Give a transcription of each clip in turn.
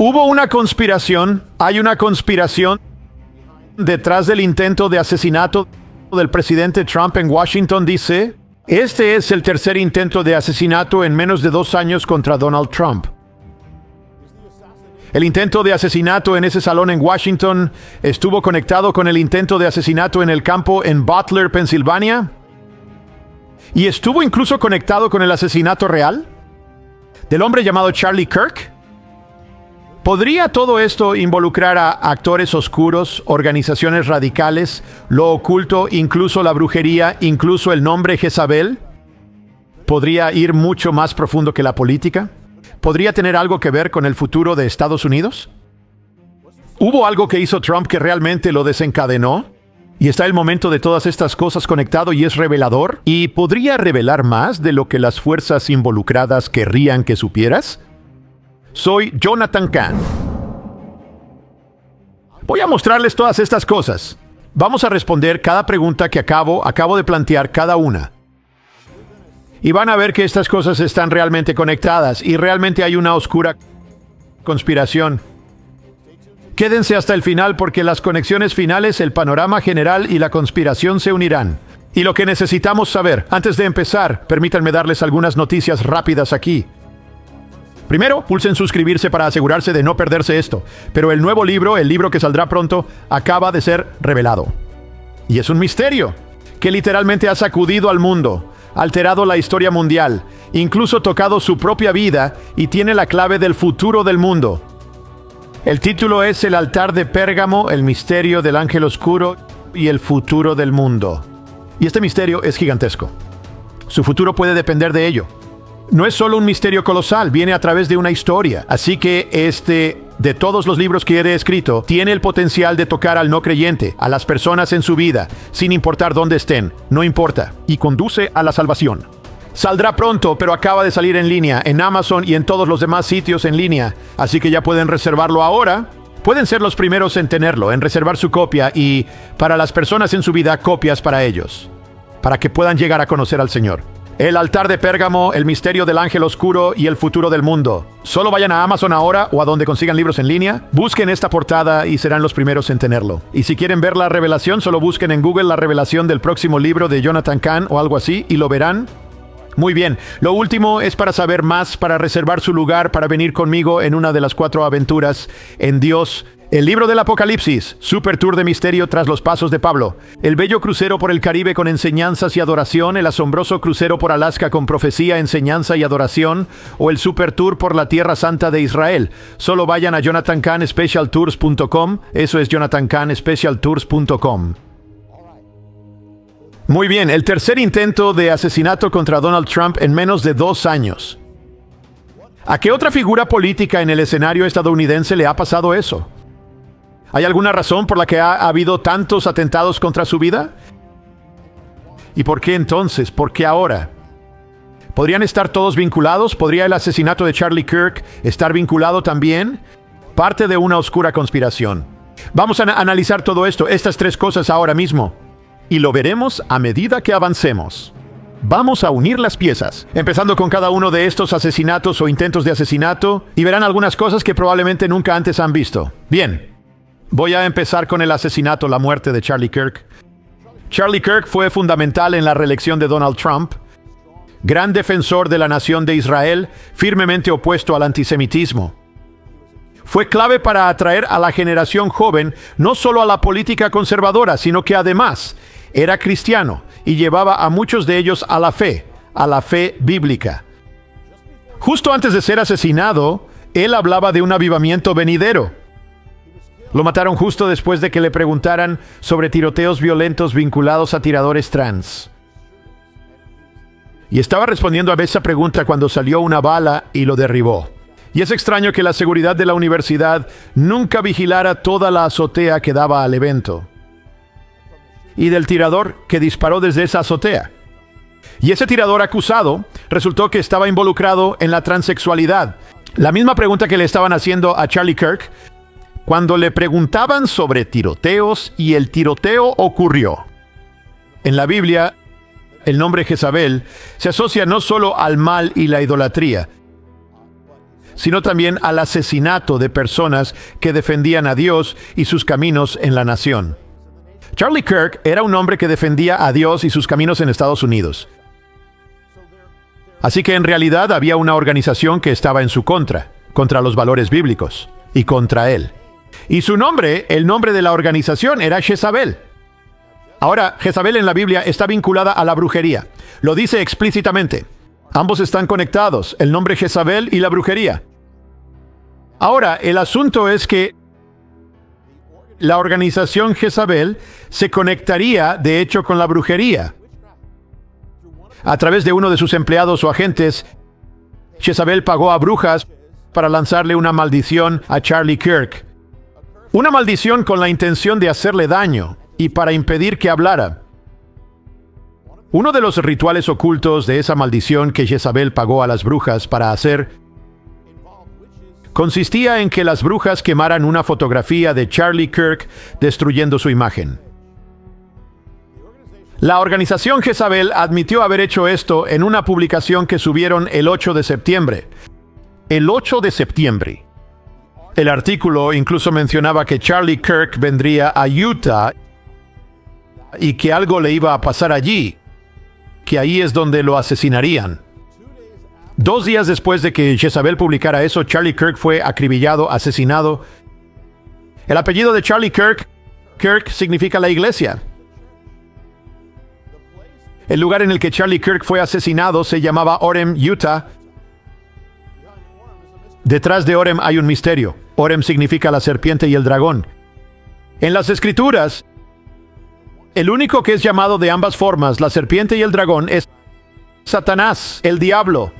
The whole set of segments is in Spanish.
Hubo una conspiración, hay una conspiración detrás del intento de asesinato del presidente Trump en Washington, D.C. Este es el tercer intento de asesinato en menos de 2 años contra Donald Trump. El intento de asesinato en ese salón en Washington estuvo conectado con el intento de asesinato en el campo en Butler, Pensilvania. Y estuvo incluso conectado con el asesinato real del hombre llamado Charlie Kirk. ¿Podría todo esto involucrar a actores oscuros, organizaciones radicales, lo oculto, incluso la brujería, incluso el nombre Jezabel? ¿Podría ir mucho más profundo que la política? ¿Podría tener algo que ver con el futuro de Estados Unidos? ¿Hubo algo que hizo Trump que realmente lo desencadenó? ¿Y está el momento de todas estas cosas conectado y es revelador? ¿Y podría revelar más de lo que las fuerzas involucradas querrían que supieras? Soy Jonathan Cahn. Voy a mostrarles todas estas cosas. Vamos a responder cada pregunta que acabo de plantear cada una. Y van a ver que estas cosas están realmente conectadas y realmente hay una oscura conspiración. Quédense hasta el final porque las conexiones finales, el panorama general y la conspiración se unirán. Y lo que necesitamos saber, antes de empezar, permítanme darles algunas noticias rápidas aquí. Primero, pulsen suscribirse para asegurarse de no perderse esto. Pero el nuevo libro, el libro que saldrá pronto, acaba de ser revelado. Y es un misterio que literalmente ha sacudido al mundo, alterado la historia mundial, incluso tocado su propia vida y tiene la clave del futuro del mundo. El título es El altar de Pérgamo, el misterio del ángel oscuro y el futuro del mundo. Y este misterio es gigantesco. Su futuro puede depender de ello. No es solo un misterio colosal, viene a través de una historia. Así que de todos los libros que he escrito, tiene el potencial de tocar al no creyente, a las personas en su vida, sin importar dónde estén, no importa, y conduce a la salvación. Saldrá pronto, pero acaba de salir en línea, en Amazon y en todos los demás sitios en línea. Así que ya pueden reservarlo ahora. Pueden ser los primeros en tenerlo, en reservar su copia y, para las personas en su vida, copias para ellos, para que puedan llegar a conocer al Señor. El altar de Pérgamo, el misterio del ángel oscuro y el futuro del mundo. Solo vayan a Amazon ahora o a donde consigan libros en línea. Busquen esta portada y serán los primeros en tenerlo. Y si quieren ver la revelación, solo busquen en Google la revelación del próximo libro de Jonathan Cahn o algo así y lo verán. Muy bien. Lo último es para saber más, para reservar su lugar, para venir conmigo en una de las 4 aventuras en Dios. El libro del Apocalipsis, Super Tour de Misterio tras los pasos de Pablo. El bello crucero por el Caribe con enseñanzas y adoración. El asombroso crucero por Alaska con profecía, enseñanza y adoración. O el Super Tour por la Tierra Santa de Israel. Solo vayan a JonathanCahnSpecialTours.com. Eso es JonathanCahnSpecialTours.com. Muy bien, el tercer intento de asesinato contra Donald Trump en menos de 2 años. ¿A qué otra figura política en el escenario estadounidense le ha pasado eso? ¿Hay alguna razón por la que ha habido tantos atentados contra su vida? ¿Y por qué entonces? ¿Por qué ahora? ¿Podrían estar todos vinculados? ¿Podría el asesinato de Charlie Kirk estar vinculado también? Parte de una oscura conspiración. Vamos a analizar todo esto, estas 3 cosas ahora mismo. Y lo veremos a medida que avancemos. Vamos a unir las piezas, empezando con cada uno de estos asesinatos o intentos de asesinato, y verán algunas cosas que probablemente nunca antes han visto. Bien. Voy a empezar con el asesinato, la muerte de Charlie Kirk. Charlie Kirk fue fundamental en la reelección de Donald Trump. Gran defensor de la nación de Israel, firmemente opuesto al antisemitismo. Fue clave para atraer a la generación joven, no solo a la política conservadora, sino que además era cristiano y llevaba a muchos de ellos a la fe bíblica. Justo antes de ser asesinado, él hablaba de un avivamiento venidero. Lo mataron justo después de que le preguntaran sobre tiroteos violentos vinculados a tiradores trans. Y estaba respondiendo a esa pregunta cuando salió una bala y lo derribó. Y es extraño que la seguridad de la universidad nunca vigilara toda la azotea que daba al evento. Y del tirador que disparó desde esa azotea. Y ese tirador acusado resultó que estaba involucrado en la transexualidad. La misma pregunta que le estaban haciendo a Charlie Kirk cuando le preguntaban sobre tiroteos, y el tiroteo ocurrió. En la Biblia, el nombre Jezabel se asocia no solo al mal y la idolatría, sino también al asesinato de personas que defendían a Dios y sus caminos en la nación. Charlie Kirk era un hombre que defendía a Dios y sus caminos en Estados Unidos. Así que en realidad había una organización que estaba en su contra los valores bíblicos y contra él. Y su nombre, el nombre de la organización, era Jezabel. Ahora, Jezabel en la Biblia está vinculada a la brujería. Lo dice explícitamente. Ambos están conectados, el nombre Jezabel y la brujería. Ahora, el asunto es que la organización Jezabel se conectaría, de hecho, con la brujería. A través de uno de sus empleados o agentes, Jezabel pagó a brujas para lanzarle una maldición a Charlie Kirk. Una maldición con la intención de hacerle daño y para impedir que hablara. Uno de los rituales ocultos de esa maldición que Jezabel pagó a las brujas para hacer consistía en que las brujas quemaran una fotografía de Charlie Kirk destruyendo su imagen. La organización Jezabel admitió haber hecho esto en una publicación que subieron el 8 de septiembre. El 8 de septiembre. El artículo incluso mencionaba que Charlie Kirk vendría a Utah y que algo le iba a pasar allí, que ahí es donde lo asesinarían. 2 días después de que Jezabel publicara eso, Charlie Kirk fue acribillado, asesinado. El apellido de Charlie Kirk, Kirk significa la iglesia. El lugar en el que Charlie Kirk fue asesinado se llamaba Orem, Utah. Detrás de Orem hay un misterio. Orem significa la serpiente y el dragón. En las Escrituras, el único que es llamado de ambas formas, la serpiente y el dragón, es Satanás, el diablo.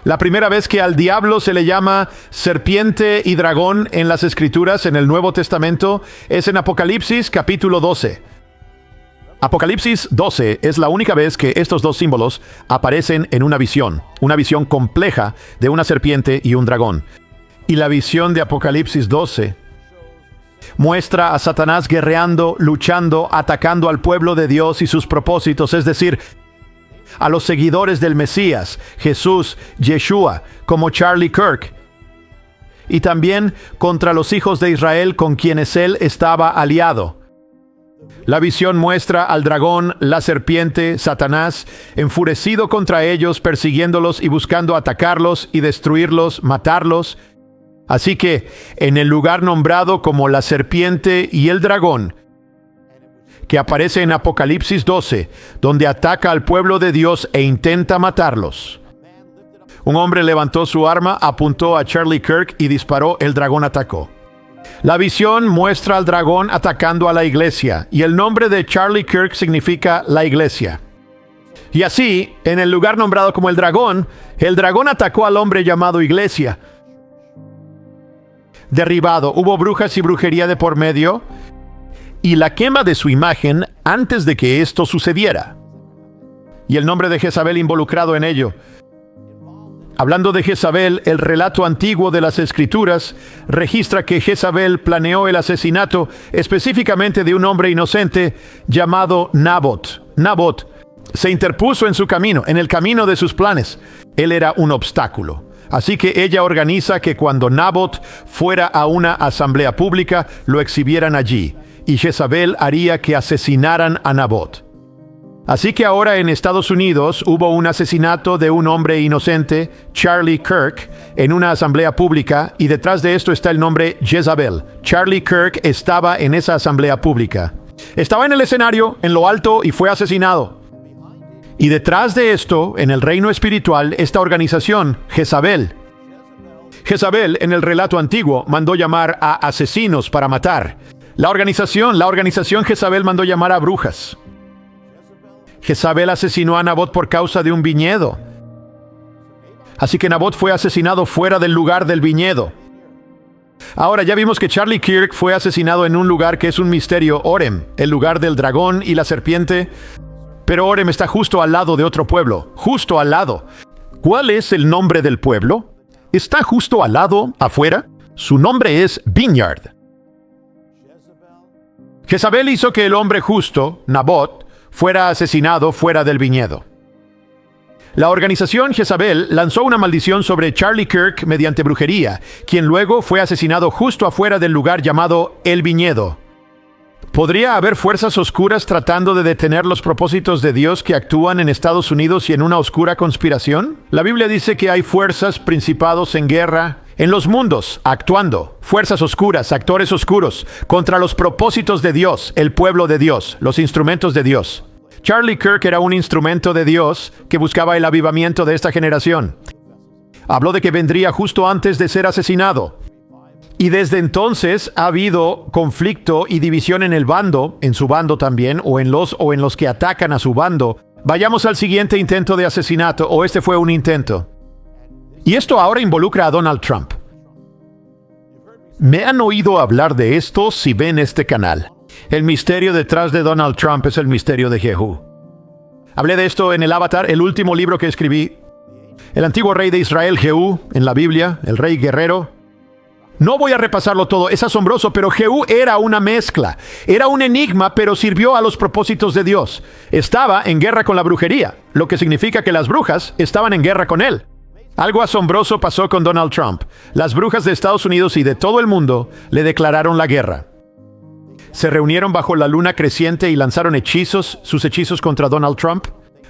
La primera vez que al diablo se le llama serpiente y dragón en las Escrituras, en el Nuevo Testamento, es en Apocalipsis capítulo 12. Apocalipsis 12 es la única vez que estos dos símbolos aparecen en una visión compleja de una serpiente y un dragón. Y la visión de Apocalipsis 12 muestra a Satanás guerreando, luchando, atacando al pueblo de Dios y sus propósitos, es decir, a los seguidores del Mesías, Jesús, Yeshua, como Charlie Kirk, y también contra los hijos de Israel con quienes él estaba aliado. La visión muestra al dragón, la serpiente, Satanás, enfurecido contra ellos, persiguiéndolos y buscando atacarlos y destruirlos, matarlos. Así que, en el lugar nombrado como la serpiente y el dragón, que aparece en Apocalipsis 12, donde ataca al pueblo de Dios e intenta matarlos, un hombre levantó su arma, apuntó a Charlie Kirk y disparó. El dragón atacó. La visión muestra al dragón atacando a la iglesia, y el nombre de Charlie Kirk significa la iglesia. Y así, en el lugar nombrado como el dragón atacó al hombre llamado iglesia. Derribado, hubo brujas y brujería de por medio, y la quema de su imagen antes de que esto sucediera. Y el nombre de Jezabel involucrado en ello. Hablando de Jezabel, el relato antiguo de las Escrituras registra que Jezabel planeó el asesinato específicamente de un hombre inocente llamado Nabot. Nabot se interpuso en su camino, en el camino de sus planes. Él era un obstáculo. Así que ella organiza que cuando Nabot fuera a una asamblea pública, lo exhibieran allí. Y Jezabel haría que asesinaran a Nabot. Así que ahora en Estados Unidos hubo un asesinato de un hombre inocente, Charlie Kirk, en una asamblea pública, y detrás de esto está el nombre Jezabel. Charlie Kirk estaba en esa asamblea pública. Estaba en el escenario, en lo alto, y fue asesinado. Y detrás de esto, en el reino espiritual, esta organización, Jezabel. Jezabel, en el relato antiguo, mandó llamar a asesinos para matar. La organización Jezabel mandó llamar a brujas. Jezabel asesinó a Nabot por causa de un viñedo. Así que Nabot fue asesinado fuera del lugar del viñedo. Ahora ya vimos que Charlie Kirk fue asesinado en un lugar que es un misterio, Orem, el lugar del dragón y la serpiente. Pero Orem está justo al lado de otro pueblo, justo al lado. ¿Cuál es el nombre del pueblo? Está justo al lado, afuera. Su nombre es Vineyard. Jezabel hizo que el hombre justo, Nabot, fuera asesinado fuera del viñedo. La organización Jezabel lanzó una maldición sobre Charlie Kirk mediante brujería, quien luego fue asesinado justo afuera del lugar llamado El Viñedo. ¿Podría haber fuerzas oscuras tratando de detener los propósitos de Dios que actúan en Estados Unidos y en una oscura conspiración? La Biblia dice que hay fuerzas, principados en guerra, en los mundos, actuando, fuerzas oscuras, actores oscuros, contra los propósitos de Dios, el pueblo de Dios, los instrumentos de Dios. Charlie Kirk era un instrumento de Dios que buscaba el avivamiento de esta generación. Habló de que vendría justo antes de ser asesinado. Y desde entonces ha habido conflicto y división en su bando también, o en los que atacan a su bando. Vayamos al siguiente intento de asesinato, o este fue un intento. Y esto ahora involucra a Donald Trump. Me han oído hablar de esto si ven este canal. El misterio detrás de Donald Trump es el misterio de Jehú. Hablé de esto en el Avatar, el último libro que escribí. El antiguo rey de Israel, Jehú, en la Biblia, el rey guerrero. No voy a repasarlo todo, es asombroso, pero Jehú era una mezcla. Era un enigma, pero sirvió a los propósitos de Dios. Estaba en guerra con la brujería, lo que significa que las brujas estaban en guerra con él. Algo asombroso pasó con Donald Trump. Las brujas de Estados Unidos y de todo el mundo le declararon la guerra. Se reunieron bajo la luna creciente y lanzaron sus hechizos contra Donald Trump.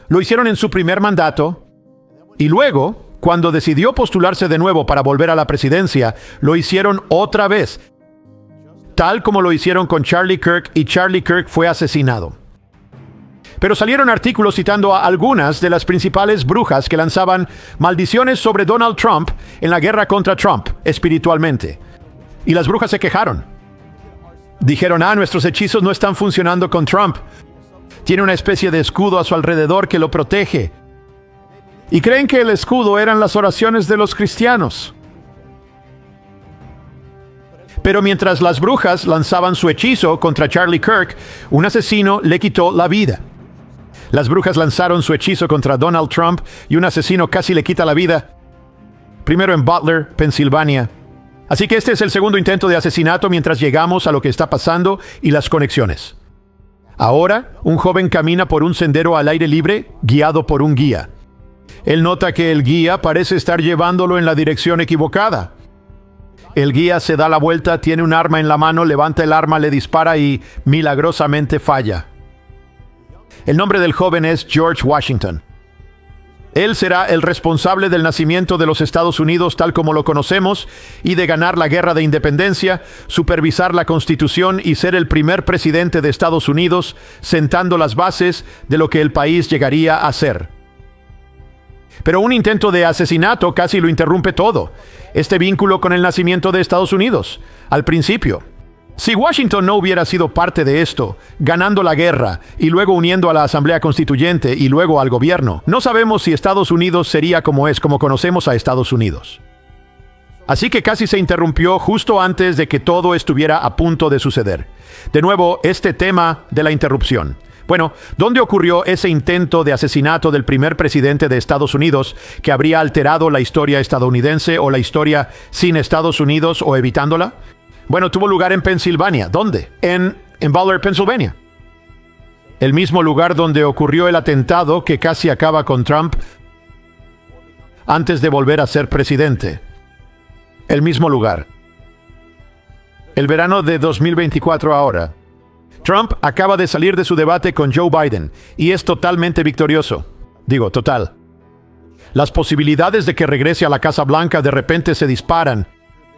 Lo hicieron en su primer mandato. Y luego, cuando decidió postularse de nuevo para volver a la presidencia, lo hicieron otra vez. Tal como lo hicieron con Charlie Kirk, y Charlie Kirk fue asesinado. Pero salieron artículos citando a algunas de las principales brujas que lanzaban maldiciones sobre Donald Trump en la guerra contra Trump, espiritualmente. Y las brujas se quejaron. Dijeron, nuestros hechizos no están funcionando con Trump. Tiene una especie de escudo a su alrededor que lo protege. Y creen que el escudo eran las oraciones de los cristianos. Pero mientras las brujas lanzaban su hechizo contra Charlie Kirk, un asesino le quitó la vida. Las brujas lanzaron su hechizo contra Donald Trump y un asesino casi le quita la vida. Primero en Butler, Pensilvania. Así que este es el segundo intento de asesinato mientras llegamos a lo que está pasando y las conexiones. Ahora, un joven camina por un sendero al aire libre, guiado por un guía. Él nota que el guía parece estar llevándolo en la dirección equivocada. El guía se da la vuelta, tiene un arma en la mano, levanta el arma, le dispara y milagrosamente falla. El nombre del joven es George Washington. Él será el responsable del nacimiento de los Estados Unidos tal como lo conocemos y de ganar la guerra de independencia, supervisar la Constitución y ser el primer presidente de Estados Unidos, sentando las bases de lo que el país llegaría a ser. Pero un intento de asesinato casi lo interrumpe todo. Este vínculo con el nacimiento de Estados Unidos, al principio. Si Washington no hubiera sido parte de esto, ganando la guerra y luego uniendo a la Asamblea Constituyente y luego al gobierno, no sabemos si Estados Unidos sería como conocemos a Estados Unidos. Así que casi se interrumpió justo antes de que todo estuviera a punto de suceder. De nuevo, este tema de la interrupción. Bueno, ¿dónde ocurrió ese intento de asesinato del primer presidente de Estados Unidos que habría alterado la historia estadounidense o la historia sin Estados Unidos o evitándola? Bueno, tuvo lugar en Pensilvania. ¿Dónde? En Butler, Pensilvania. El mismo lugar donde ocurrió el atentado que casi acaba con Trump antes de volver a ser presidente. El mismo lugar. El verano de 2024 ahora. Trump acaba de salir de su debate con Joe Biden y es totalmente victorioso. Digo, total. Las posibilidades de que regrese a la Casa Blanca de repente se disparan.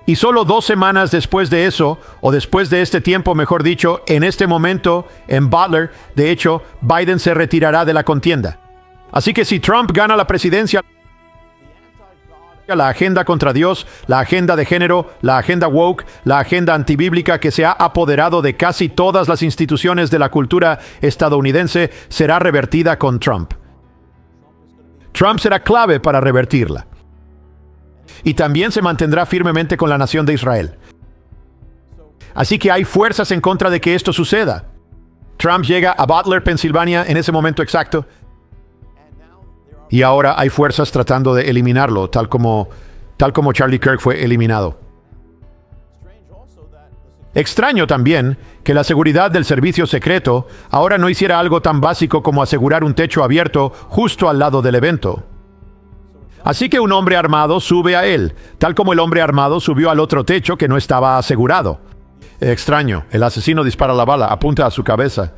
Y solo 2 semanas después de eso, o después de este tiempo, mejor dicho, en este momento, en Butler, de hecho, Biden se retirará de la contienda. Así que si Trump gana la presidencia, la agenda contra Dios, la agenda de género, la agenda woke, la agenda antibíblica que se ha apoderado de casi todas las instituciones de la cultura estadounidense, será revertida con Trump. Trump será clave para revertirla. Y también se mantendrá firmemente con la nación de Israel. Así que hay fuerzas en contra de que esto suceda. Trump llega a Butler, Pensilvania, en ese momento exacto. Y ahora hay fuerzas tratando de eliminarlo, tal como Charlie Kirk fue eliminado. Extraño también que la seguridad del servicio secreto ahora no hiciera algo tan básico como asegurar un techo abierto justo al lado del evento. Así que un hombre armado sube a él, tal como el hombre armado subió al otro techo que no estaba asegurado. Extraño, el asesino dispara la bala, apunta a su cabeza.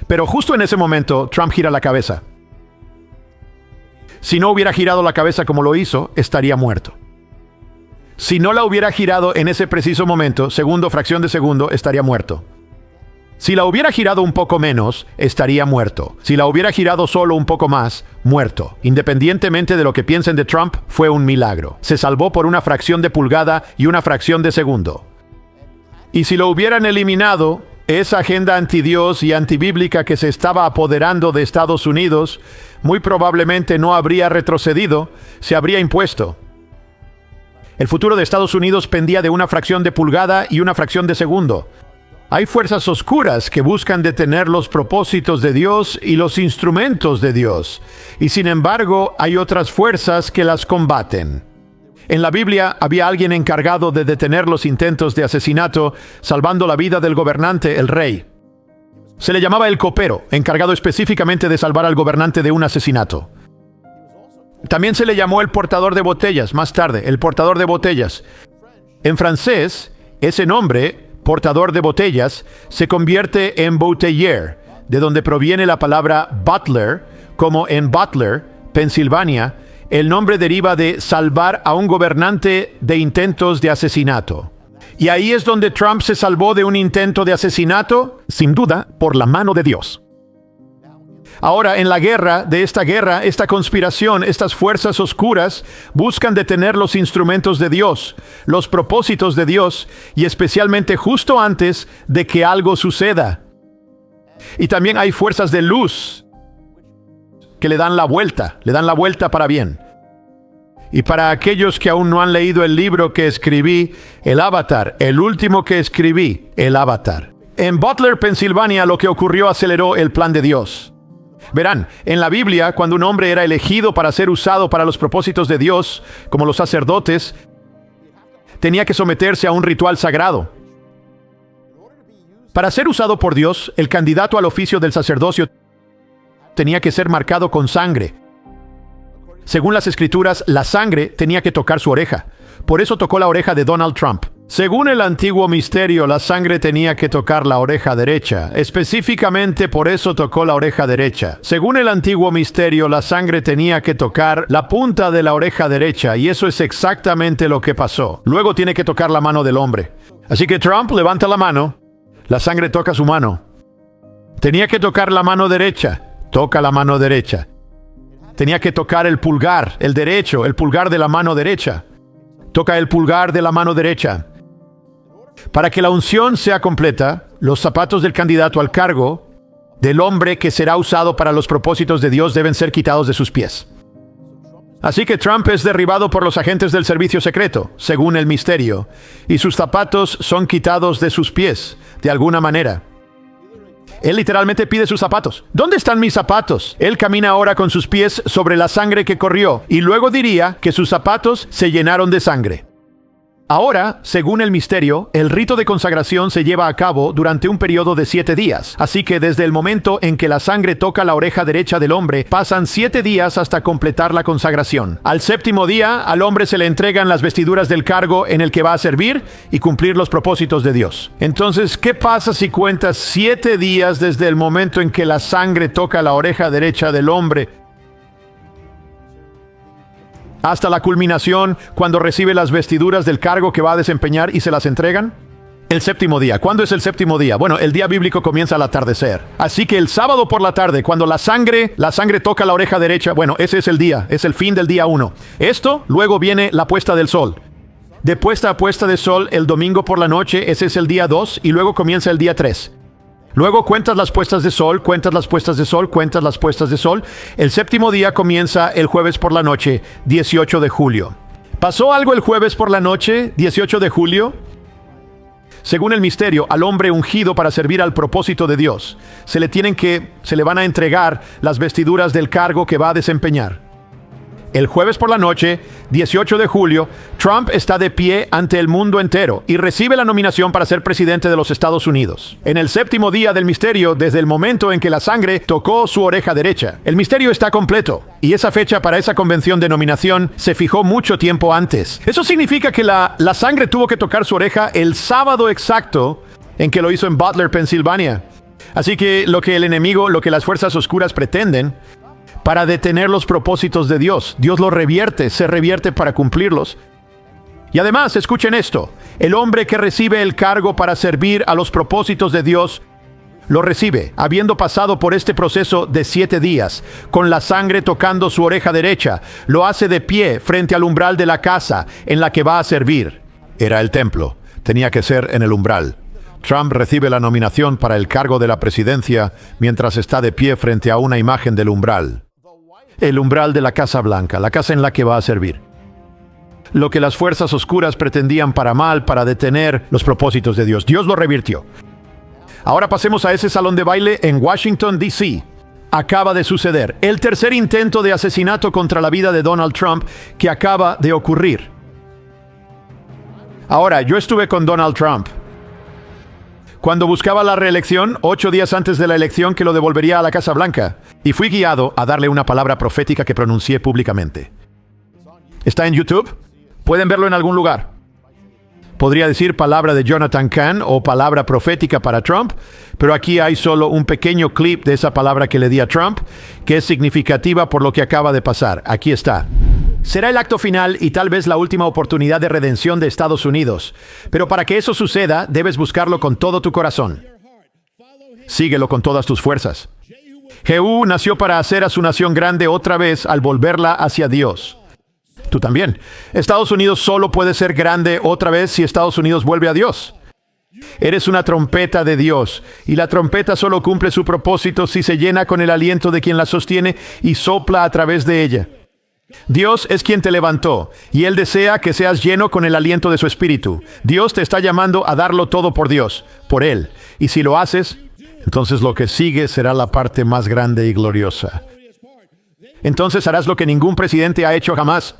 Pero justo en ese momento, Trump gira la cabeza. Si no hubiera girado la cabeza como lo hizo, estaría muerto. Si no la hubiera girado en ese preciso momento, segundo, fracción de segundo, estaría muerto. Si la hubiera girado un poco menos, estaría muerto. Si la hubiera girado solo un poco más, muerto. Independientemente de lo que piensen de Trump, fue un milagro. Se salvó por una fracción de pulgada y una fracción de segundo. Y si lo hubieran eliminado, esa agenda antidios y antibíblica que se estaba apoderando de Estados Unidos, muy probablemente no habría retrocedido, se habría impuesto. El futuro de Estados Unidos pendía de una fracción de pulgada y una fracción de segundo. Hay fuerzas oscuras que buscan detener los propósitos de Dios y los instrumentos de Dios. Y sin embargo, hay otras fuerzas que las combaten. En la Biblia había alguien encargado de detener los intentos de asesinato, salvando la vida del gobernante, el rey. Se le llamaba el copero, encargado específicamente de salvar al gobernante de un asesinato. También se le llamó el portador de botellas, más tarde, el portador de botellas. En francés, ese nombre, portador de botellas, se convierte en bouteiller, de donde proviene la palabra butler, como en Butler, Pensilvania, el nombre deriva de salvar a un gobernante de intentos de asesinato. Y ahí es donde Trump se salvó de un intento de asesinato, sin duda, por la mano de Dios. Ahora, en la guerra, esta conspiración, estas fuerzas oscuras buscan detener los instrumentos de Dios, los propósitos de Dios, y especialmente justo antes de que algo suceda. Y también hay fuerzas de luz que le dan la vuelta para bien. Y para aquellos que aún no han leído el libro que escribí, El Avatar, el último que escribí, El Avatar. En Butler, Pensilvania, lo que ocurrió aceleró el plan de Dios. Verán, en la Biblia, cuando un hombre era elegido para ser usado para los propósitos de Dios, como los sacerdotes, tenía que someterse a un ritual sagrado. Para ser usado por Dios, el candidato al oficio del sacerdocio tenía que ser marcado con sangre. Según las Escrituras, la sangre tenía que tocar su oreja. Por eso tocó la oreja de Donald Trump. Según el antiguo misterio, la sangre tenía que tocar la oreja derecha. Específicamente por eso tocó la oreja derecha. Según el antiguo misterio, la sangre tenía que tocar la punta de la oreja derecha, y eso es exactamente lo que pasó. Luego tiene que tocar la mano del hombre. Así que Trump levanta la mano, la sangre toca su mano. Tenía que tocar la mano derecha, toca la mano derecha. Tenía que tocar el pulgar, el derecho, el pulgar de la mano derecha. Toca el pulgar de la mano derecha. Para que la unción sea completa, los zapatos del candidato al cargo del hombre que será usado para los propósitos de Dios deben ser quitados de sus pies. Así que Trump es derribado por los agentes del servicio secreto, según el misterio, y sus zapatos son quitados de sus pies, de alguna manera. Él literalmente pide sus zapatos. ¿Dónde están mis zapatos? Él camina ahora con sus pies sobre la sangre que corrió, y luego diría que sus zapatos se llenaron de sangre. Ahora, según el misterio, el rito de consagración se lleva a cabo durante un periodo de 7 días. Así que desde el momento en que la sangre toca la oreja derecha del hombre, pasan 7 días hasta completar la consagración. Al 7º día, al hombre se le entregan las vestiduras del cargo en el que va a servir y cumplir los propósitos de Dios. Entonces, ¿qué pasa si cuentas 7 días desde el momento en que la sangre toca la oreja derecha del hombre hasta la culminación, cuando recibe las vestiduras del cargo que va a desempeñar y se las entregan? El 7º día. ¿Cuándo es el 7º día? Bueno, el día bíblico comienza al atardecer. Así que el sábado por la tarde, cuando la sangre toca la oreja derecha, bueno, ese es el día, es el fin del día 1. Esto, luego viene la puesta del sol. De puesta a puesta de sol, el domingo por la noche, ese es el día 2, y luego comienza el día 3. Luego cuentas las puestas de sol, cuentas las puestas de sol, cuentas las puestas de sol. El 7º día comienza el jueves por la noche, 18 de julio. ¿Pasó algo el jueves por la noche, 18 de julio? Según el misterio, al hombre ungido para servir al propósito de Dios, se le van a entregar las vestiduras del cargo que va a desempeñar. El jueves por la noche, 18 de julio, Trump está de pie ante el mundo entero y recibe la nominación para ser presidente de los Estados Unidos. En el séptimo día del misterio, desde el momento en que la sangre tocó su oreja derecha. El misterio está completo, y esa fecha para esa convención de nominación se fijó mucho tiempo antes. Eso significa que la sangre tuvo que tocar su oreja el sábado exacto en que lo hizo en Butler, Pensilvania. Así que lo que el enemigo, lo que las fuerzas oscuras pretenden, para detener los propósitos de Dios, Dios lo revierte, se revierte para cumplirlos. Y además, escuchen esto, el hombre que recibe el cargo para servir a los propósitos de Dios, lo recibe, habiendo pasado por este proceso de 7 días, con la sangre tocando su oreja derecha, lo hace de pie frente al umbral de la casa en la que va a servir. Era el templo, tenía que ser en el umbral. Trump recibe la nominación para el cargo de la presidencia mientras está de pie frente a una imagen del umbral. El umbral de la Casa Blanca, la casa en la que va a servir. Lo que las fuerzas oscuras pretendían para mal, para detener los propósitos de Dios. Dios lo revirtió. Ahora pasemos a ese salón de baile en Washington, D.C. Acaba de suceder el tercer intento de asesinato contra la vida de Donald Trump que acaba de ocurrir. Ahora, yo estuve con Donald Trump cuando buscaba la reelección, 8 días antes de la elección que lo devolvería a la Casa Blanca, y fui guiado a darle una palabra profética que pronuncié públicamente. ¿Está en YouTube? ¿Pueden verlo en algún lugar? Podría decir palabra de Jonathan Cahn o palabra profética para Trump, pero aquí hay solo un pequeño clip de esa palabra que le di a Trump, que es significativa por lo que acaba de pasar. Aquí está. Será el acto final y tal vez la última oportunidad de redención de Estados Unidos. Pero para que eso suceda, debes buscarlo con todo tu corazón. Síguelo con todas tus fuerzas. Jehú nació para hacer a su nación grande otra vez al volverla hacia Dios. Tú también. Estados Unidos solo puede ser grande otra vez si Estados Unidos vuelve a Dios. Eres una trompeta de Dios, y la trompeta solo cumple su propósito si se llena con el aliento de quien la sostiene y sopla a través de ella. Dios es quien te levantó, y Él desea que seas lleno con el aliento de su Espíritu. Dios te está llamando a darlo todo por Dios, por Él. Y si lo haces, entonces lo que sigue será la parte más grande y gloriosa. Entonces harás lo que ningún presidente ha hecho jamás.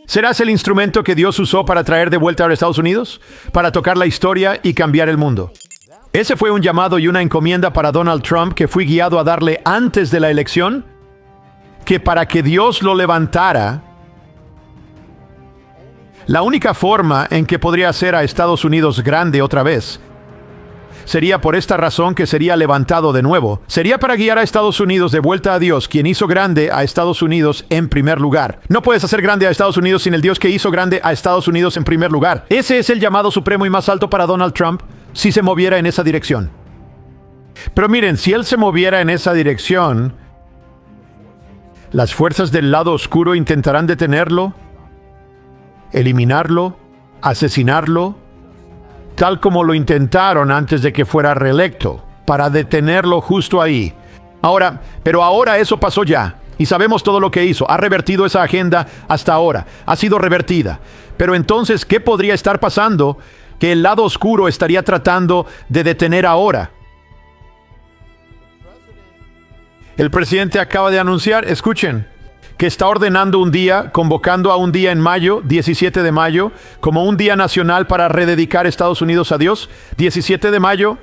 ¿Serás el instrumento que Dios usó para traer de vuelta a los Estados Unidos? Para tocar la historia y cambiar el mundo. Ese fue un llamado y una encomienda para Donald Trump que fui guiado a darle antes de la elección, que para que Dios lo levantara, la única forma en que podría hacer a Estados Unidos grande otra vez sería por esta razón que sería levantado de nuevo. Sería para guiar a Estados Unidos de vuelta a Dios, quien hizo grande a Estados Unidos en primer lugar. No puedes hacer grande a Estados Unidos sin el Dios que hizo grande a Estados Unidos en primer lugar. Ese es el llamado supremo y más alto para Donald Trump si se moviera en esa dirección. Pero miren, si él se moviera en esa dirección, las fuerzas del lado oscuro intentarán detenerlo, eliminarlo, asesinarlo, tal como lo intentaron antes de que fuera reelecto, para detenerlo justo ahí. Pero ahora eso pasó ya, y sabemos todo lo que hizo. Ha revertido esa agenda hasta ahora, ha sido revertida. Pero entonces, ¿qué podría estar pasando que el lado oscuro estaría tratando de detener ahora? El presidente acaba de anunciar, escuchen, que está ordenando un día, convocando a un día en mayo, 17 de mayo, como un día nacional para rededicar Estados Unidos a Dios, 17 de mayo.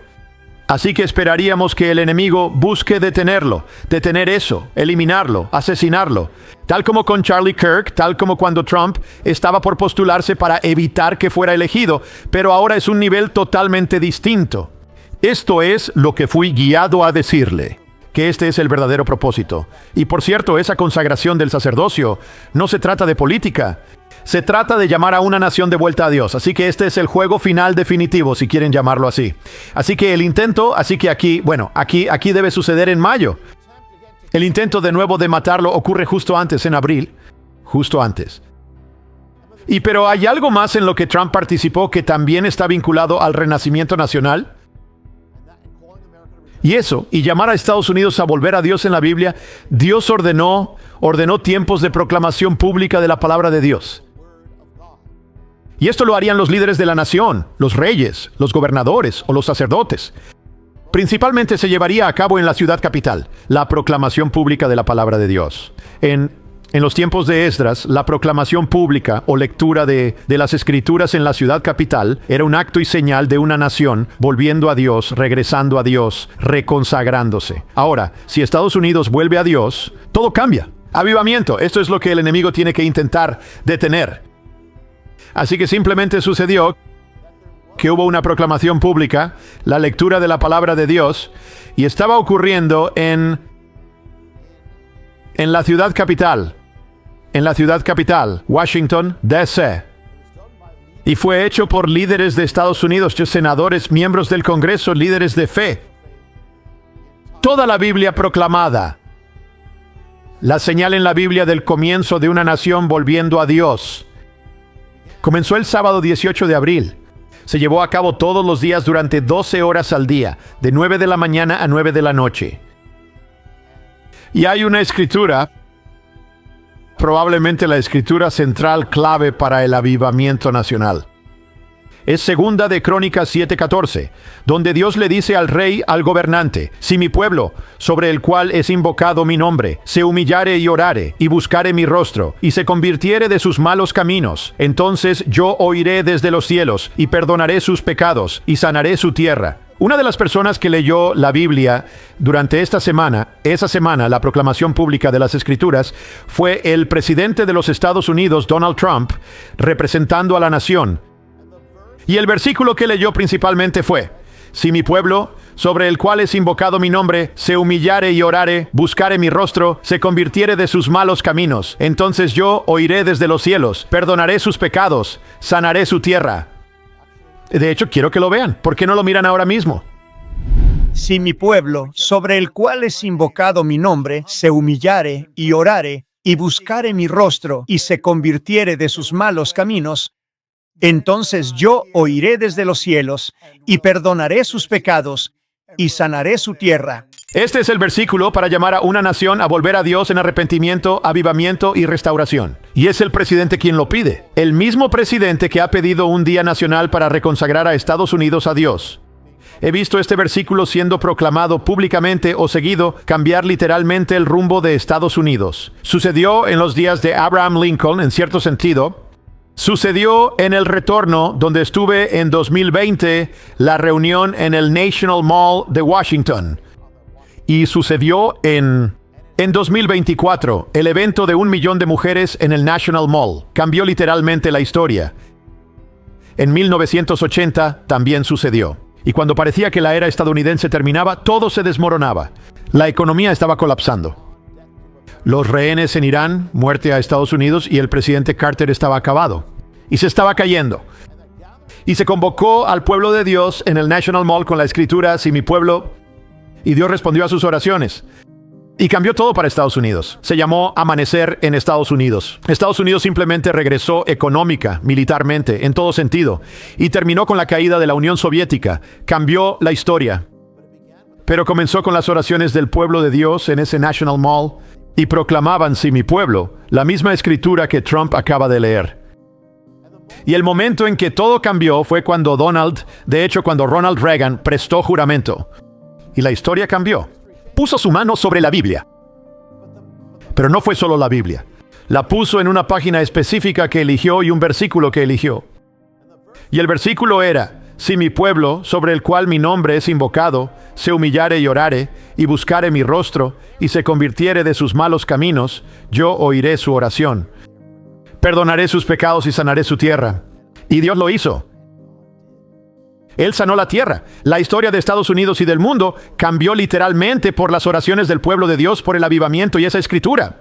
Así que esperaríamos que el enemigo busque detenerlo, detener eso, eliminarlo, asesinarlo. Tal como con Charlie Kirk, tal como cuando Trump estaba por postularse para evitar que fuera elegido, pero ahora es un nivel totalmente distinto. Esto es lo que fui guiado a decirle, que este es el verdadero propósito. Y por cierto, esa consagración del sacerdocio no se trata de política, se trata de llamar a una nación de vuelta a Dios. Así que este es el juego final definitivo, si quieren llamarlo así. Así que el intento, aquí debe suceder en mayo. El intento de nuevo de matarlo ocurre justo antes, en abril, justo antes. Pero hay algo más en lo que Trump participó que también está vinculado al renacimiento nacional. Y llamar a Estados Unidos a volver a Dios en la Biblia, Dios ordenó tiempos de proclamación pública de la palabra de Dios. Y esto lo harían los líderes de la nación, los reyes, los gobernadores o los sacerdotes. Principalmente se llevaría a cabo en la ciudad capital, la proclamación pública de la palabra de Dios. En En los tiempos de Esdras, la proclamación pública o lectura de las Escrituras en la ciudad capital era un acto y señal de una nación volviendo a Dios, regresando a Dios, reconsagrándose. Ahora, si Estados Unidos vuelve a Dios, todo cambia. Avivamiento, esto es lo que el enemigo tiene que intentar detener. Así que simplemente sucedió que hubo una proclamación pública, la lectura de la palabra de Dios, y estaba ocurriendo en la ciudad capital. En la ciudad capital, Washington, D.C. Y fue hecho por líderes de Estados Unidos, senadores, miembros del Congreso, líderes de fe. Toda la Biblia proclamada. La señal en la Biblia del comienzo de una nación volviendo a Dios. Comenzó el sábado 18 de abril. Se llevó a cabo todos los días durante 12 horas al día, de 9 de la mañana a 9 de la noche. Y hay una escritura, probablemente la escritura central clave para el avivamiento nacional. Es segunda de Crónicas 7:14, donde Dios le dice al rey, al gobernante: si mi pueblo, sobre el cual es invocado mi nombre, se humillare y orare, y buscare mi rostro, y se convirtiere de sus malos caminos, entonces yo oiré desde los cielos, y perdonaré sus pecados, y sanaré su tierra. Una de las personas que leyó la Biblia durante esa semana, la proclamación pública de las Escrituras, fue el presidente de los Estados Unidos, Donald Trump, representando a la nación. Y el versículo que leyó principalmente fue: si mi pueblo, sobre el cual es invocado mi nombre, se humillare y orare, buscare mi rostro, se convirtiere de sus malos caminos, entonces yo oiré desde los cielos, perdonaré sus pecados, sanaré su tierra. De hecho, quiero que lo vean. ¿Por qué no lo miran ahora mismo? Si mi pueblo, sobre el cual es invocado mi nombre, se humillare y orare, y buscare mi rostro, y se convirtiere de sus malos caminos, entonces yo oiré desde los cielos, y perdonaré sus pecados, y sanaré su tierra. Este es el versículo para llamar a una nación a volver a Dios en arrepentimiento, avivamiento y restauración. Y es el presidente quien lo pide. El mismo presidente que ha pedido un día nacional para reconsagrar a Estados Unidos a Dios. He visto este versículo siendo proclamado públicamente o seguido cambiar literalmente el rumbo de Estados Unidos. Sucedió en los días de Abraham Lincoln, en cierto sentido. Sucedió en el retorno, donde estuve en 2020, la reunión en el National Mall de Washington. Y sucedió en 2024, el evento de 1 millón de mujeres en el National Mall. Cambió literalmente la historia. En 1980 también sucedió. Y cuando parecía que la era estadounidense terminaba, todo se desmoronaba. La economía estaba colapsando. Los rehenes en Irán, muerte a Estados Unidos, y el presidente Carter estaba acabado. Y se estaba cayendo. Y se convocó al pueblo de Dios en el National Mall con la escritura: si mi pueblo... Y Dios respondió a sus oraciones. Y cambió todo para Estados Unidos. Se llamó Amanecer en Estados Unidos. Estados Unidos simplemente regresó económica, militarmente, en todo sentido. Y terminó con la caída de la Unión Soviética. Cambió la historia. Pero comenzó con las oraciones del pueblo de Dios en ese National Mall. Y proclamaban: si mi pueblo, la misma escritura que Trump acaba de leer. Y el momento en que todo cambió fue cuando cuando Ronald Reagan prestó juramento. Y la historia cambió. Puso su mano sobre la Biblia. Pero no fue solo la Biblia. La puso en una página específica que eligió y un versículo que eligió. Y el versículo era: si mi pueblo, sobre el cual mi nombre es invocado, se humillare y orare, y buscare mi rostro, y se convirtiere de sus malos caminos, yo oiré su oración. Perdonaré sus pecados y sanaré su tierra. Y Dios lo hizo. Él sanó la tierra. La historia de Estados Unidos y del mundo cambió literalmente por las oraciones del pueblo de Dios, por el avivamiento y esa escritura.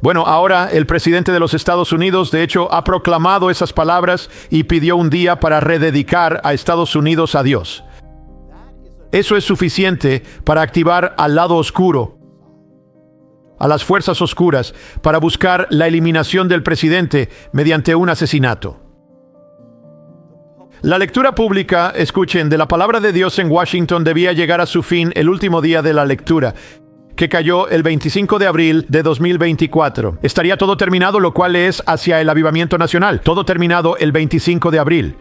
Bueno, ahora el presidente de los Estados Unidos, de hecho, ha proclamado esas palabras y pidió un día para rededicar a Estados Unidos a Dios. Eso es suficiente para activar al lado oscuro, a las fuerzas oscuras, para buscar la eliminación del presidente mediante un asesinato. La lectura pública, escuchen, de la palabra de Dios en Washington debía llegar a su fin el último día de la lectura, que cayó el 25 de abril de 2024. Estaría todo terminado, lo cual es hacia el avivamiento nacional. Todo terminado el 25 de abril.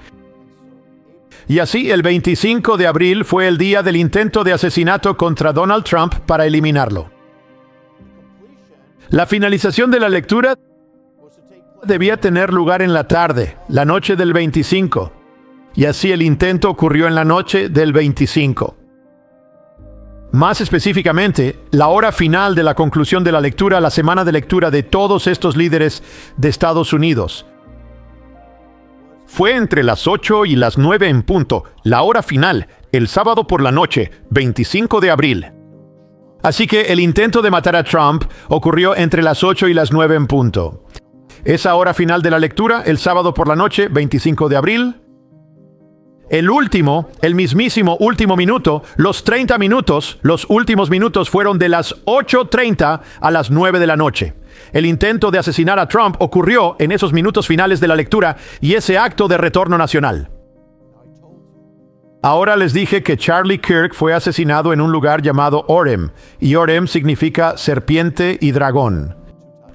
Y así, el 25 de abril fue el día del intento de asesinato contra Donald Trump para eliminarlo. La finalización de la lectura debía tener lugar en la tarde, la noche del 25, y así el intento ocurrió en la noche del 25. Más específicamente, la hora final de la conclusión de la lectura, la semana de lectura de todos estos líderes de Estados Unidos, fue entre las 8 y las 9 en punto, la hora final, el sábado por la noche, 25 de abril. Así que el intento de matar a Trump ocurrió entre las 8 y las 9 en punto. Esa hora final de la lectura, el sábado por la noche, 25 de abril. El mismísimo último minuto, los 30 minutos, los últimos minutos fueron de las 8:30 a las 9 de la noche. El intento de asesinar a Trump ocurrió en esos minutos finales de la lectura y ese acto de retorno nacional. Ahora les dije que Charlie Kirk fue asesinado en un lugar llamado Orem, y Orem significa serpiente y dragón.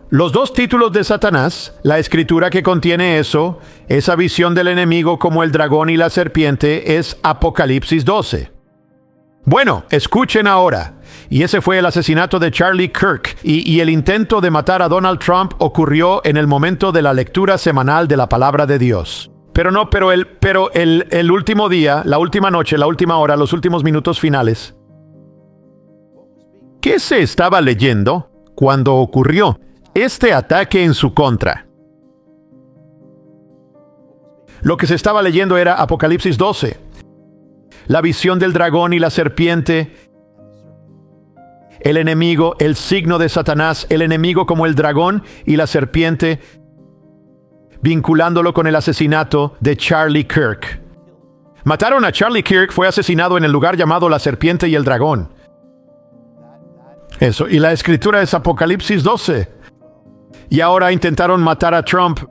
Los dos títulos de Satanás, la escritura que contiene eso, esa visión del enemigo como el dragón y la serpiente, es Apocalipsis 12. Bueno, escuchen ahora. Y ese fue el asesinato de Charlie Kirk, y el intento de matar a Donald Trump ocurrió en el momento de la lectura semanal de la palabra de Dios. Pero el último día, la última noche, la última hora, los últimos minutos finales. ¿Qué se estaba leyendo cuando ocurrió este ataque en su contra? Lo que se estaba leyendo era Apocalipsis 12. La visión del dragón y la serpiente, el enemigo, el signo de Satanás, el enemigo como el dragón y la serpiente, vinculándolo con el asesinato de Charlie Kirk. Mataron a Charlie Kirk, fue asesinado en el lugar llamado la serpiente y el dragón. Eso, y la escritura es Apocalipsis 12. Y ahora intentaron matar a Trump.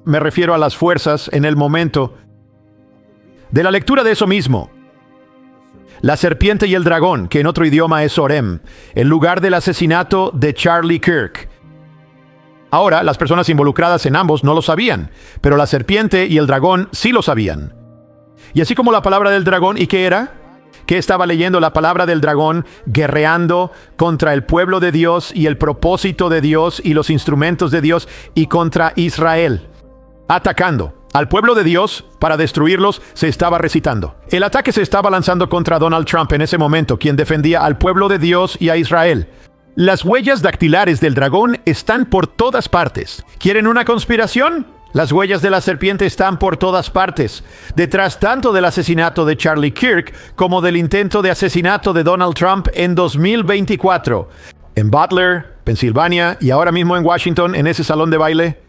Me refiero a las fuerzas en el momento de la lectura de eso mismo. La serpiente y el dragón, que en otro idioma es Orem, el lugar del asesinato de Charlie Kirk. Ahora, las personas involucradas en ambos no lo sabían, pero la serpiente y el dragón sí lo sabían. Y así como la palabra del dragón, ¿y qué era? ¿Qué estaba leyendo la palabra del dragón? Guerreando contra el pueblo de Dios y el propósito de Dios y los instrumentos de Dios y contra Israel. Atacando al pueblo de Dios para destruirlos, se estaba recitando. El ataque se estaba lanzando contra Donald Trump en ese momento, quien defendía al pueblo de Dios y a Israel. Las huellas dactilares del dragón están por todas partes. ¿Quieren una conspiración? Las huellas de la serpiente están por todas partes, detrás tanto del asesinato de Charlie Kirk como del intento de asesinato de Donald Trump en 2024. En Butler, Pensilvania y ahora mismo en Washington, en ese salón de baile.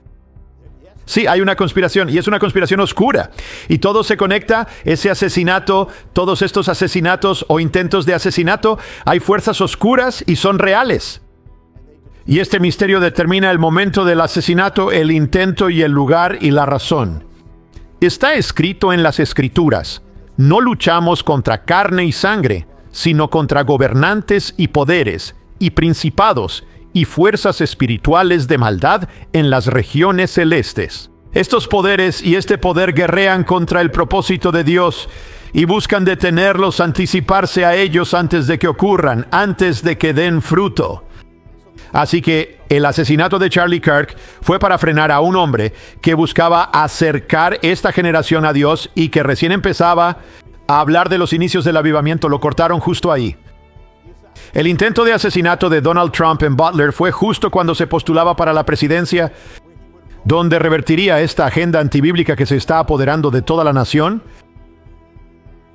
Sí, hay una conspiración, y es una conspiración oscura. Y todo se conecta, ese asesinato, todos estos asesinatos o intentos de asesinato, hay fuerzas oscuras y son reales. Y este misterio determina el momento del asesinato, el intento y el lugar y la razón. Está escrito en las Escrituras: no luchamos contra carne y sangre, sino contra gobernantes y poderes, y principados, y fuerzas espirituales de maldad en las regiones celestes. Estos poderes y este poder guerrean contra el propósito de Dios y buscan detenerlos, anticiparse a ellos antes de que ocurran, antes de que den fruto. Así que el asesinato de Charlie Kirk fue para frenar a un hombre que buscaba acercar esta generación a Dios y que recién empezaba a hablar de los inicios del avivamiento. Lo cortaron justo ahí. El intento de asesinato de Donald Trump en Butler fue justo cuando se postulaba para la presidencia, donde revertiría esta agenda antibíblica que se está apoderando de toda la nación.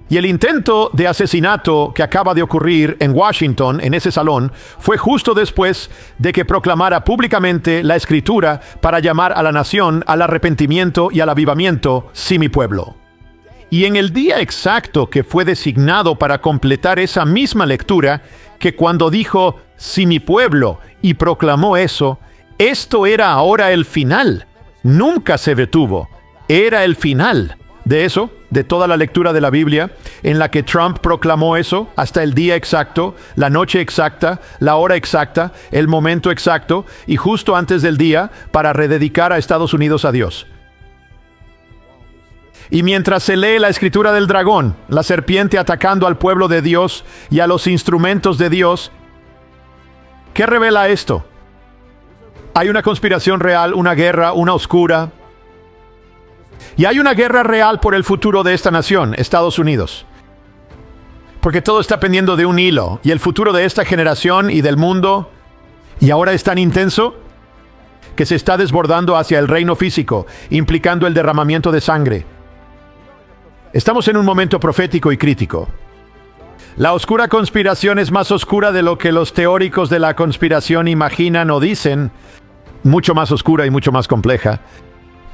Y el intento de asesinato que acaba de ocurrir en Washington, en ese salón, fue justo después de que proclamara públicamente la Escritura para llamar a la nación al arrepentimiento y al avivamiento, sí, mi pueblo. Y en el día exacto que fue designado para completar esa misma lectura, que cuando dijo, sí, mi pueblo, y proclamó eso, esto era ahora el final. Nunca se detuvo. Era el final de eso, de toda la lectura de la Biblia, en la que Trump proclamó eso hasta el día exacto, la noche exacta, la hora exacta, el momento exacto, y justo antes del día para rededicar a Estados Unidos a Dios. Y mientras se lee la escritura del dragón, la serpiente atacando al pueblo de Dios y a los instrumentos de Dios, ¿Qué revela esto? Hay una conspiración real, una guerra, una oscura. Y hay una guerra real por el futuro de esta nación, Estados Unidos. Porque todo está pendiendo de un hilo. Y el futuro de esta generación y del mundo, y ahora es tan intenso que se está desbordando hacia el reino físico, implicando el derramamiento de sangre. Estamos en un momento profético y crítico. La oscura conspiración es más oscura de lo que los teóricos de la conspiración imaginan o dicen, mucho más oscura y mucho más compleja.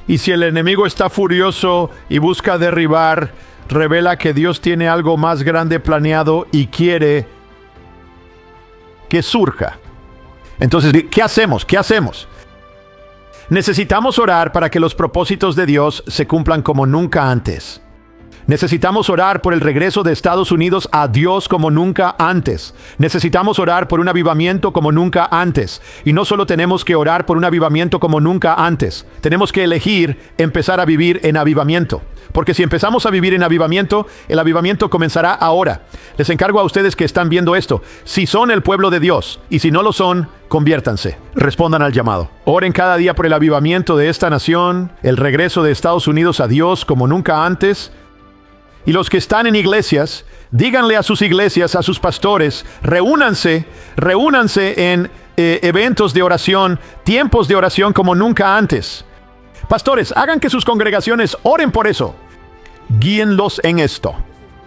Y si el enemigo está furioso y busca derribar, revela que Dios tiene algo más grande planeado y quiere que surja. Entonces, ¿qué hacemos? ¿Qué hacemos? Necesitamos orar para que los propósitos de Dios se cumplan como nunca antes. Necesitamos orar por el regreso de Estados Unidos a Dios como nunca antes. Necesitamos orar por un avivamiento como nunca antes. Y no solo tenemos que orar por un avivamiento como nunca antes. Tenemos que elegir empezar a vivir en avivamiento. Porque si empezamos a vivir en avivamiento, el avivamiento comenzará ahora. Les encargo a ustedes que están viendo esto. Si son el pueblo de Dios y si no lo son, conviértanse. Respondan al llamado. Oren cada día por el avivamiento de esta nación, el regreso de Estados Unidos a Dios como nunca antes. Y los que están en iglesias, díganle a sus iglesias, a sus pastores, reúnanse en eventos de oración, tiempos de oración como nunca antes. Pastores, hagan que sus congregaciones oren por eso. Guíenlos en esto.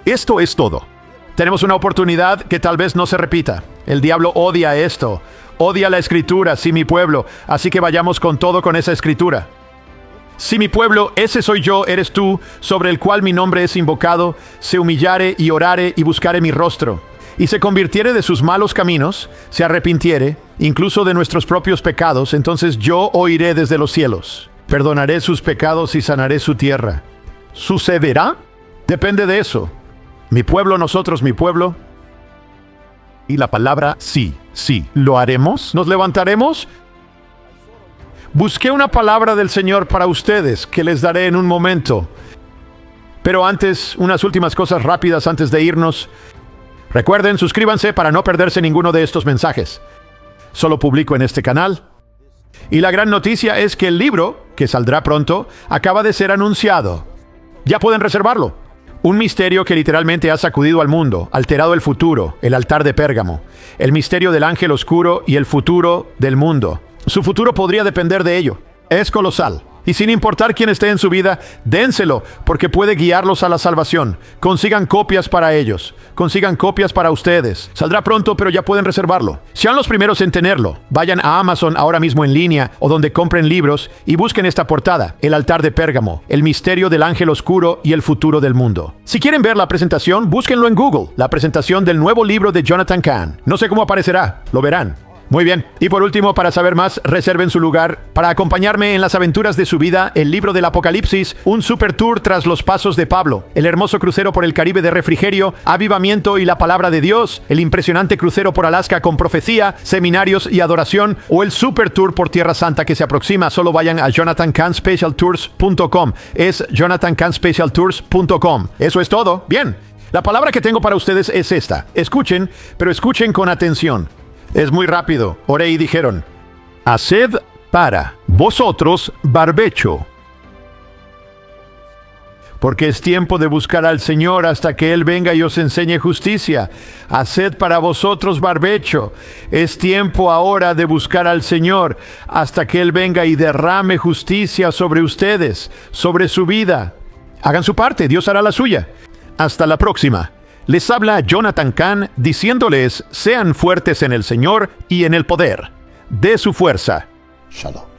Esto es todo. Tenemos una oportunidad que tal vez no se repita. El diablo odia esto. Odia la escritura, sí, mi pueblo. Así que vayamos con todo con esa escritura. Si mi pueblo, ese soy yo, eres tú, sobre el cual mi nombre es invocado, se humillare y orare y buscare mi rostro, y se convirtiere de sus malos caminos, se arrepintiere, incluso de nuestros propios pecados, entonces yo oiré desde los cielos, perdonaré sus pecados y sanaré su tierra. ¿Sucederá? Depende de eso. Mi pueblo, nosotros, mi pueblo. Y la palabra sí, sí. ¿Lo haremos? ¿Nos levantaremos? Busqué una palabra del Señor para ustedes que les daré en un momento. Pero antes, unas últimas cosas rápidas antes de irnos. Recuerden, suscríbanse para no perderse ninguno de estos mensajes. Solo publico en este canal. Y la gran noticia es que el libro, que saldrá pronto, acaba de ser anunciado. Ya pueden reservarlo. Un misterio que literalmente ha sacudido al mundo, alterado el futuro, el altar de Pérgamo, el misterio del ángel oscuro y el futuro del mundo. Su futuro podría depender de ello. Es colosal. Y sin importar quién esté en su vida, dénselo, porque puede guiarlos a la salvación. Consigan copias para ellos. Consigan copias para ustedes. Saldrá pronto, pero ya pueden reservarlo. Sean los primeros en tenerlo. Vayan a Amazon ahora mismo en línea o donde compren libros y busquen esta portada, El altar de Pérgamo, el misterio del ángel oscuro y el futuro del mundo. Si quieren ver la presentación, búsquenlo en Google. La presentación del nuevo libro de Jonathan Cahn. No sé cómo aparecerá. Lo verán. Muy bien. Y por último, para saber más, reserven su lugar para acompañarme en las aventuras de su vida, el libro del Apocalipsis, un super tour tras los pasos de Pablo, el hermoso crucero por el Caribe de refrigerio, avivamiento y la palabra de Dios, el impresionante crucero por Alaska con profecía, seminarios y adoración, o el super tour por Tierra Santa que se aproxima. Solo vayan a JonathanCahnSpecialTours.com. Es JonathanCahnSpecialTours.com. Eso es todo. Bien. La palabra que tengo para ustedes es esta. Escuchen, pero escuchen con atención. Es muy rápido. Oré y dijeron: haced para vosotros barbecho. Porque es tiempo de buscar al Señor hasta que Él venga y os enseñe justicia. Haced para vosotros barbecho. Es tiempo ahora de buscar al Señor hasta que Él venga y derrame justicia sobre ustedes, sobre su vida. Hagan su parte, Dios hará la suya. Hasta la próxima. Les habla Jonathan Cahn diciéndoles: sean fuertes en el Señor y en el poder de su fuerza. Shalom.